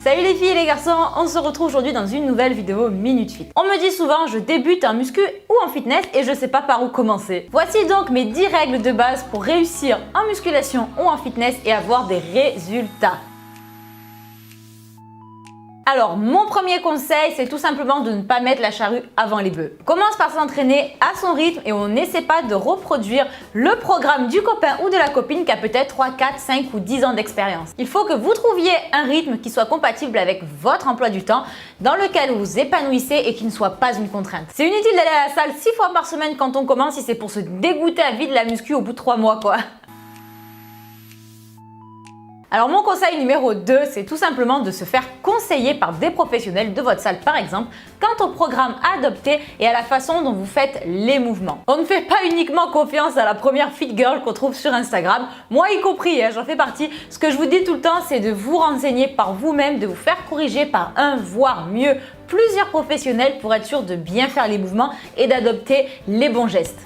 Salut les filles et les garçons, on se retrouve aujourd'hui dans une nouvelle vidéo Minute Fit. On me dit souvent je débute en muscu ou en fitness et je sais pas par où commencer. Voici donc mes 10 règles de base pour réussir en musculation ou en fitness et avoir des résultats. Alors, mon premier conseil, c'est tout simplement de ne pas mettre la charrue avant les bœufs. On commence par s'entraîner à son rythme et on n'essaie pas de reproduire le programme du copain ou de la copine qui a peut-être 3, 4, 5 ou 10 ans d'expérience. Il faut que vous trouviez un rythme qui soit compatible avec votre emploi du temps, dans lequel vous vous épanouissez et qui ne soit pas une contrainte. C'est inutile d'aller à la salle 6 fois par semaine quand on commence si c'est pour se dégoûter à vie de la muscu au bout de 3 mois quoi. Alors mon conseil numéro 2, c'est tout simplement de se faire conseiller par des professionnels de votre salle par exemple, quant au programme à adopter et à la façon dont vous faites les mouvements. On ne fait pas uniquement confiance à la première fit girl qu'on trouve sur Instagram, moi y compris, j'en fais partie. Ce que je vous dis tout le temps, c'est de vous renseigner par vous-même, de vous faire corriger par un, voire mieux, plusieurs professionnels pour être sûr de bien faire les mouvements et d'adopter les bons gestes.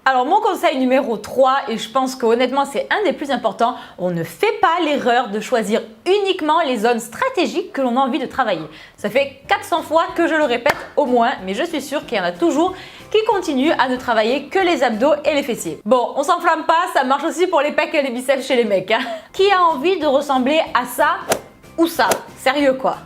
Alors mon conseil numéro 3, et je pense que honnêtement c'est un des plus importants, on ne fait pas l'erreur de choisir uniquement les zones stratégiques que l'on a envie de travailler. Ça fait 400 fois que je le répète au moins, mais je suis sûre qu'il y en a toujours qui continuent à ne travailler que les abdos et les fessiers. Bon, on s'enflamme pas, ça marche aussi pour les pecs et les biceps chez les mecs. Hein. Qui a envie de ressembler à ça ou ça? Sérieux quoi.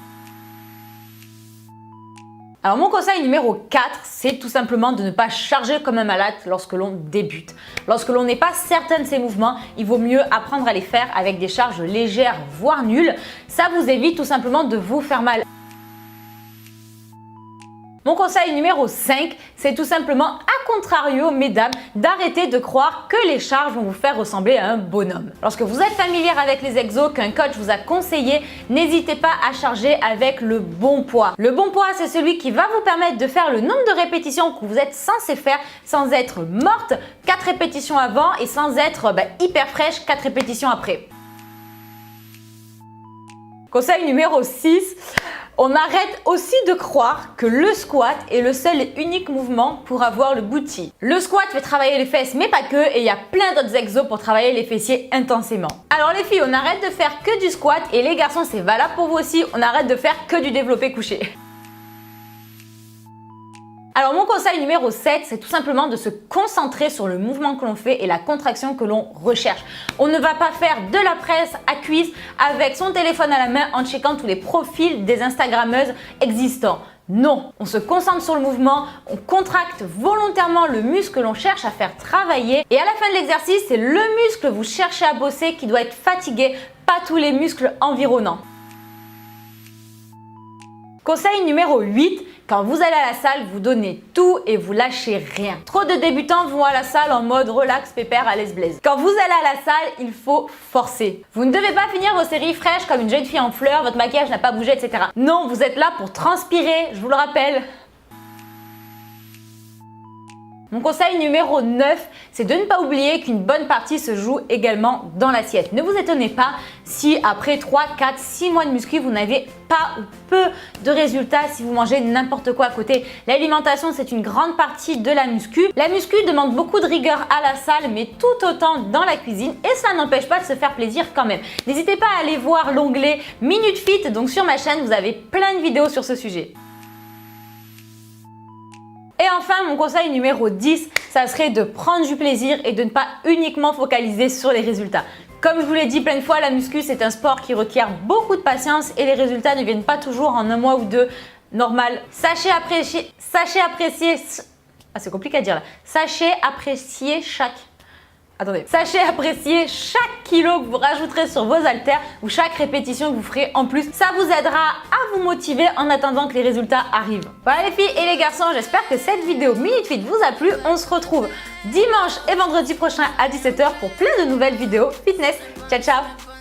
Alors mon conseil numéro 4, c'est tout simplement de ne pas charger comme un malade lorsque l'on débute. Lorsque l'on n'est pas certain de ses mouvements, il vaut mieux apprendre à les faire avec des charges légères, voire nulles. Ça vous évite tout simplement de vous faire mal. Mon conseil numéro 5, c'est tout simplement, à contrario, mesdames, d'arrêter de croire que les charges vont vous faire ressembler à un bonhomme. Lorsque vous êtes familière avec les exos qu'un coach vous a conseillé, n'hésitez pas à charger avec le bon poids. Le bon poids, c'est celui qui va vous permettre de faire le nombre de répétitions que vous êtes censé faire sans être morte 4 répétitions avant et sans être hyper fraîche 4 répétitions après. Conseil numéro 6, on arrête aussi de croire que le squat est le seul et unique mouvement pour avoir le booty. Le squat fait travailler les fesses mais pas que et il y a plein d'autres exos pour travailler les fessiers intensément. Alors les filles, on arrête de faire que du squat et les garçons c'est valable pour vous aussi, on arrête de faire que du développé couché. Alors mon conseil numéro 7, c'est tout simplement de se concentrer sur le mouvement que l'on fait et la contraction que l'on recherche. On ne va pas faire de la presse à cuisse avec son téléphone à la main en checkant tous les profils des Instagrammeuses existants. Non, on se concentre sur le mouvement, on contracte volontairement le muscle que l'on cherche à faire travailler et à la fin de l'exercice, c'est le muscle que vous cherchez à bosser qui doit être fatigué, pas tous les muscles environnants. Conseil numéro 8, quand vous allez à la salle, vous donnez tout et vous lâchez rien. Trop de débutants vont à la salle en mode relax, pépère, à l'aise blaise. Quand vous allez à la salle, il faut forcer. Vous ne devez pas finir vos séries fraîches comme une jeune fille en fleurs, votre maquillage n'a pas bougé, etc. Non, vous êtes là pour transpirer, je vous le rappelle. Mon conseil numéro 9, c'est de ne pas oublier qu'une bonne partie se joue également dans l'assiette. Ne vous étonnez pas si après 3, 4, 6 mois de muscu, vous n'avez pas ou peu de résultats si vous mangez n'importe quoi à côté. L'alimentation, c'est une grande partie de la muscu. La muscu demande beaucoup de rigueur à la salle, mais tout autant dans la cuisine et ça n'empêche pas de se faire plaisir quand même. N'hésitez pas à aller voir l'onglet Minute Fit, donc sur ma chaîne, vous avez plein de vidéos sur ce sujet. Et enfin, mon conseil numéro 10, ça serait de prendre du plaisir et de ne pas uniquement focaliser sur les résultats. Comme je vous l'ai dit plein de fois, la muscu, c'est un sport qui requiert beaucoup de patience et les résultats ne viennent pas toujours en un mois ou deux normal. Sachez apprécier, c'est compliqué à dire là. Sachez apprécier chaque kilo que vous rajouterez sur vos haltères ou chaque répétition que vous ferez en plus. Ça vous aidera à vous motiver en attendant que les résultats arrivent. Voilà les filles et les garçons, j'espère que cette vidéo Minute Fit vous a plu. On se retrouve dimanche et vendredi prochain à 17 h pour plein de nouvelles vidéos fitness. Ciao ciao!